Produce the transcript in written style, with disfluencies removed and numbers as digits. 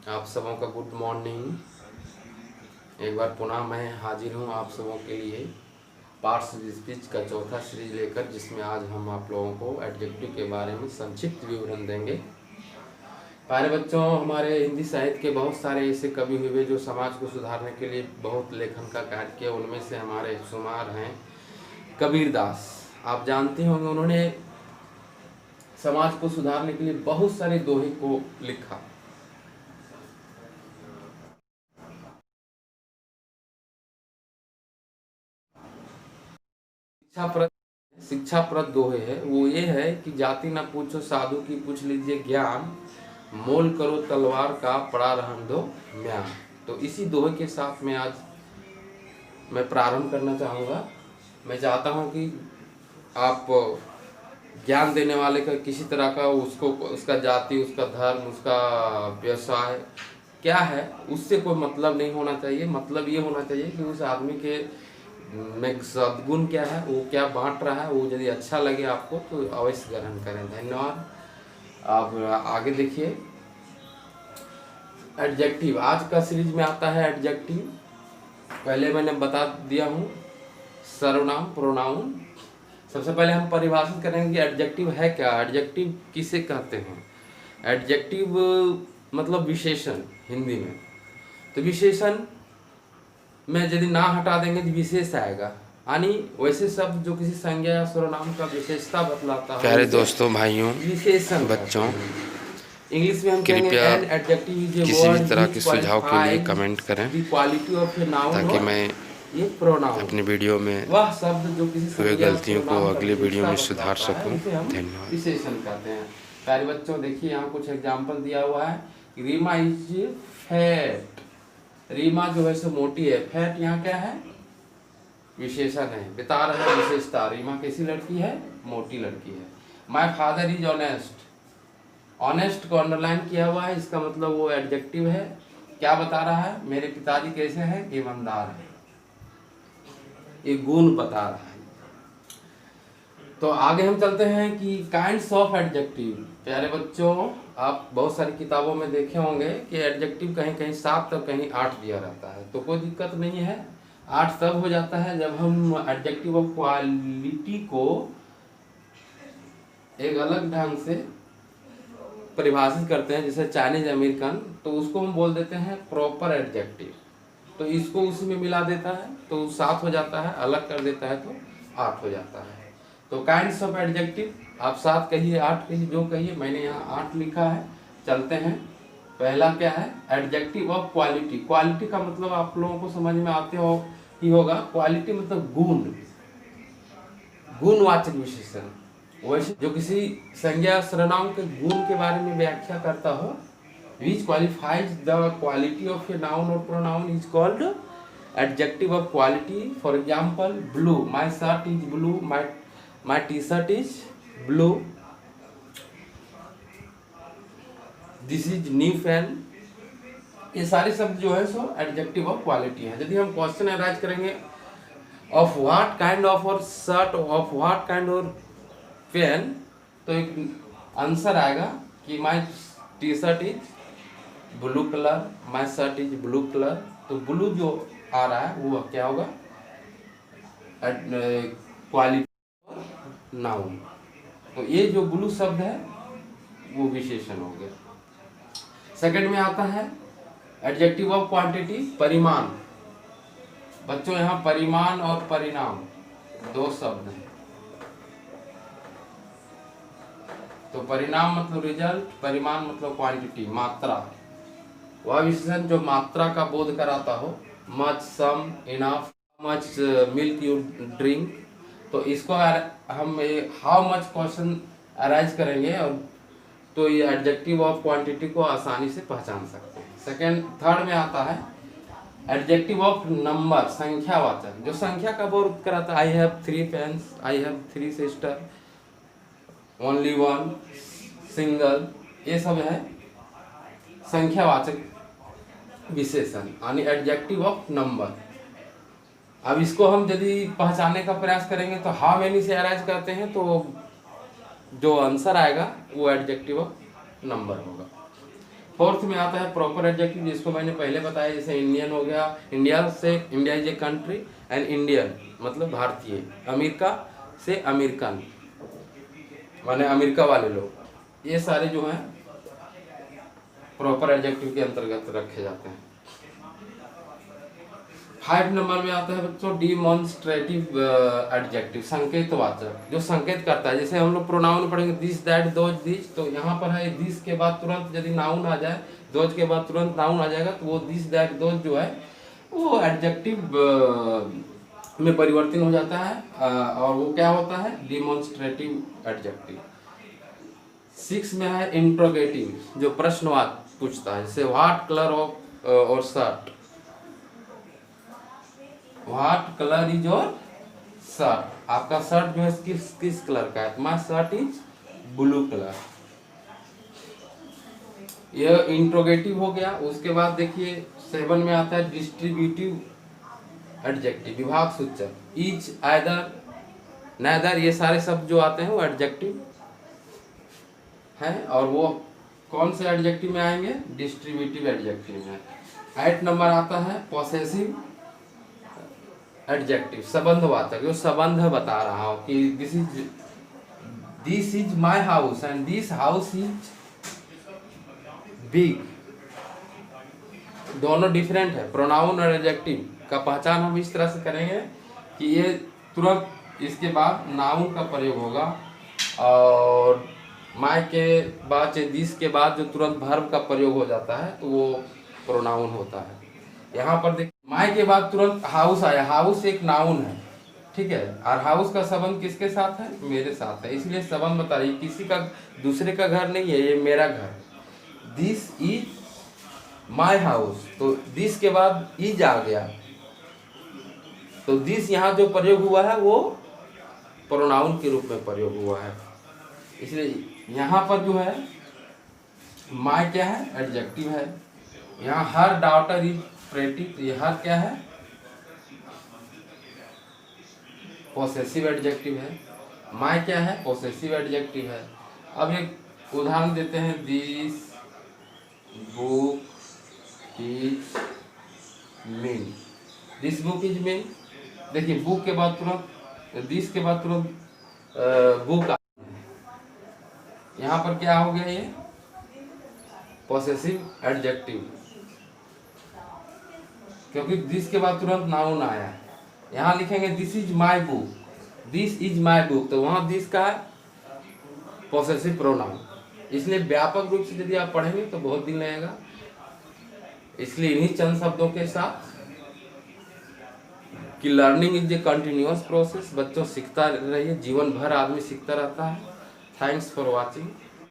आप सबों का गुड मॉर्निंग। एक बार पुनः मैं हाजिर हूँ आप सबों के लिए पार्ट्स स्पीच का चौथा सीरीज लेकर, जिसमें आज हम आप लोगों को एडजेक्टिव के बारे में संक्षिप्त विवरण देंगे। प्यारे बच्चों, हमारे हिंदी साहित्य के बहुत सारे ऐसे कवि हुए जो समाज को सुधारने के लिए बहुत लेखन का कार्य किया। उनमें से हमारे शुमार हैं कबीरदास। आप जानते होंगे, उन्होंने समाज को सुधारने के लिए बहुत सारे दोहे को लिखा। शिक्षाप्रद दोहे है वो ये है कि जाति न पूछो साधु की, पूछ लीजिए ज्ञान, मोल करो तलवार का, पड़ा रहन दो म्यान। तो इसी दोहे के साथ में आज मैं प्रारंभ करना चाहूँगा। मैं चाहता हूँ कि आप ज्ञान देने वाले का किसी तरह का उसको उसका जाति, उसका धर्म, उसका व्यवसाय क्या है, उससे कोई मतलब नहीं होना चाहिए। मतलब ये होना चाहिए कि उस आदमी के में सद्गुण क्या है, वो क्या बांट रहा है, वो यदि अच्छा लगे आपको तो अवश्य ग्रहण करें। धन्यवाद। आप आगे देखिए। एडजेक्टिव आज का सीरीज में आता है एडजेक्टिव। पहले मैंने बता दिया हूँ सर्वनाम, प्रोनाउन। सबसे पहले हम परिभाषित करेंगे कि एडजेक्टिव है क्या, एडजेक्टिव किसे कहते हैं। एडजेक्टिव मतलब विशेषण हिंदी में। तो विशेषण में यदि ना हटा देंगे तो विशेष आएगा, यानी वैसे शब्द जो किसी संज्ञा या सर्वनाम का विशेषता बतलाता है। प्यारे दोस्तों, भाइयों, विशेषण बच्चों, इंग्लिश में हम कृपया एडजेक्टिव इज ए किसी भी वर्ड तरह व्हिच के सुझाव के लिए क्वालिफाइज कमेंट करें the quality of a noun ताकि और मैं ये प्रोनाउन। अपनी वीडियो में वह शब्द जो किसी हुए संज्ञा गलतियों को सर्वनाम का अगली वीडियो विशेषता में सुधार बतलाता है, सकूं। उसे हम धन्यवाद। विशेषण कहते हैं। प्यारे बच्चों, देखिए यहाँ कुछ एग्जाम्पल दिया हुआ है। Reema is fat. रीमा जो है सो मोटी है। फैट यहाँ क्या है, विशेषण है, बता रहा है विशेषता। रीमा कैसी लड़की है, मोटी लड़की है। My father is honest. Honest को अंडरलाइन किया हुआ है, इसका मतलब वो एडजेक्टिव है। क्या बता रहा है, मेरे पिताजी कैसे हैं, ईमानदार है, ये गुण बता रहा है। तो आगे हम चलते हैं कि काइंड्स ऑफ एडजेक्टिव। प्यारे बच्चों, आप बहुत सारी किताबों में देखे होंगे कि एडजेक्टिव कहीं कहीं 7 तो कहीं 8 दिया रहता है। तो कोई दिक्कत नहीं है, 8 तब हो जाता है जब हम एडजेक्टिव ऑफ क्वालिटी को एक अलग ढंग से परिभाषित करते हैं, जैसे चाइनीज अमेरिकन, तो उसको हम बोल देते हैं प्रॉपर एडजेक्टिव। तो इसको उसी में मिला देता है तो 7 हो जाता है, अलग कर देता है तो 8 हो जाता है। तो काइंड्स ऑफ एडजेक्टिव, आप 7 कहिए, 8 कहिए, जो कहिए, मैंने यहाँ 8 लिखा है। चलते हैं। पहला क्या है, एडजेक्टिव ऑफ क्वालिटी। क्वालिटी का मतलब आप लोगों को समझ में आते हो ही होगा। क्वालिटी मतलब गुण, गुणवाचक विशेषण। वैसे जो किसी संज्ञा सर्वनाम के गुण के बारे में व्याख्या करता हो, which qualifies the quality of a noun or pronoun is called adjective of quality. For example, blue. My shirt is blue. My T-shirt is blue. This is new fan. ये सारे शब्द जो है सो एडजेक्टिव ऑफ क्वालिटी है। यदि हम question arise करेंगे of what kind of और शर्ट, ऑफ व्हाट काइंड और पेन, तो एक आंसर आएगा कि my T-shirt is blue colour, my shirt is blue colour. तो ब्लू जो आ रहा है वो क्या होगा, क्वालिटी नाउन। तो ये जो ब्लू शब्द है वो विशेषण हो गया। सेकंड में आता है एडजेक्टिव ऑफ क्वांटिटी, परिमाण। बच्चों, यहाँ परिमाण और परिणाम दो शब्द हैं। तो परिणाम मतलब रिजल्ट, परिमाण मतलब क्वांटिटी, मात्रा। वह विशेषण जो मात्रा का बोध कराता हो, much, some, enough, much milk you drink. तो इसको हम हाउ मच क्वेश्चन अराइज करेंगे और तो ये एडजेक्टिव ऑफ क्वांटिटी को आसानी से पहचान सकते हैं। थर्ड में आता है एडजेक्टिव ऑफ नंबर, संख्यावाचक। जो संख्या का बोध कराता है, I have 3 pens, I have 3 sister, only one, single, ये सब है संख्यावाचक विशेषण, यानी एडजेक्टिव ऑफ नंबर। अब इसको हम यदि पहचानने का प्रयास करेंगे तो हाउ मेनी से अराइज करते हैं, तो जो आंसर आएगा वो एडजेक्टिव ऑफ नंबर होगा। फोर्थ में आता है प्रॉपर एडजेक्टिव, जिसको मैंने पहले बताया, जैसे इंडियन हो गया, इंडिया से India is a country, and Indian मतलब भारतीय, अमेरिका से अमेरिकन माने अमेरिका वाले लोग, ये सारे जो हैं प्रॉपर एडजेक्टिव के अंतर्गत रखे जाते हैं। 5 नंबर में आता है बच्चों डिमॉन्स्ट्रेटिव एडजेक्टिव, संकेतवाचक, जो संकेत करता है। जैसे हम लोग प्रोनाउन पढ़ेंगे दिस दैट दोज दिस, तो यहाँ पर है दिस के बाद तुरंत यदि नाउन आ जाए, दोज के बाद तुरंत नाउन आ जाएगा, तो वो दिस दैट दोज जो है वो एडजेक्टिव में परिवर्तन हो जाता है, और वो क्या होता है डिमॉन्स्ट्रेटिव एडजेक्टिव। 6 में है इंट्रोगेटिव, जो प्रश्नवाचक पूछता है, जैसे व्हाट कलर ऑफ और shirt, what colour is your shirt, आपका शर्ट जो है किस कलर का है, my shirt is blue colour. यह इंट्रोगेटिव हो गया। उसके बाद देखिए 7 में आता है डिस्ट्रीब्यूटिव एडजेक्टिव, विभाग सूचक, इच, आइदर, नेदर, ये सारे शब्द जो आते हैं वो एडजेक्टिव हैं, और वो कौन से एडजेक्टिव में आएंगे, डिस्ट्रीब्यूटिव एडजेक्टिव में। 8 नंबर आता है पॉसेसिव एडजेक्टिव, संबंधवाचक, जो संबंध बता रहा हो कि this is my house and this house is big, दोनों डिफरेंट है। प्रोनाउन और एडजेक्टिव का पहचान हम इस तरह से करेंगे कि ये तुरंत इसके बाद नाउन का प्रयोग होगा, और माय के बाद दिस के बाद जो तुरंत वर्ब का प्रयोग हो जाता है तो वो प्रोनाउन होता है। यहाँ पर देखिए माय के बाद तुरंत हाउस आया, हाउस एक नाउन है, ठीक है, और हाउस का संबंध किसके साथ है, मेरे साथ है, इसलिए संबंध बता रही, किसी का दूसरे का घर नहीं है, ये मेरा घर। दिस इज माय हाउस, तो दिस के बाद इज आ गया, तो दिस यहाँ जो प्रयोग हुआ है वो प्रोनाउन के रूप में प्रयोग हुआ है, इसलिए यहाँ पर जो है माय क्या है, एडजेक्टिव है। यहाँ हर डॉटर इज प्रेटी, तो ये हर क्या है, पॉसेसिव एडजेक्टिव है। माय क्या है, पॉसेसिव एडजेक्टिव है। अब एक उदाहरण देते हैं, this book is mean, this book is mean, देखिए बुक के बाद तुरंत दिस के बाद तुरंत बुक, यहाँ पर क्या हो गया, ये पॉसेसिव एडजेक्टिव, क्योंकि दिस के बाद तुरंत नाउन आया। यहाँ लिखेंगे this is my book, this is my book, तो वहाँ दिस का है पॉसेसिव प्रोनाउन, इसलिए व्यापक रूप से यदि आप पढ़ेंगे तो बहुत दिन लगेगा, इसलिए इन्हीं चंद शब्दों के साथ कि learning is a continuous process, बच्चों सीखता रहिए, जीवन भर आदमी सीखता रहता है। Thanks for watching.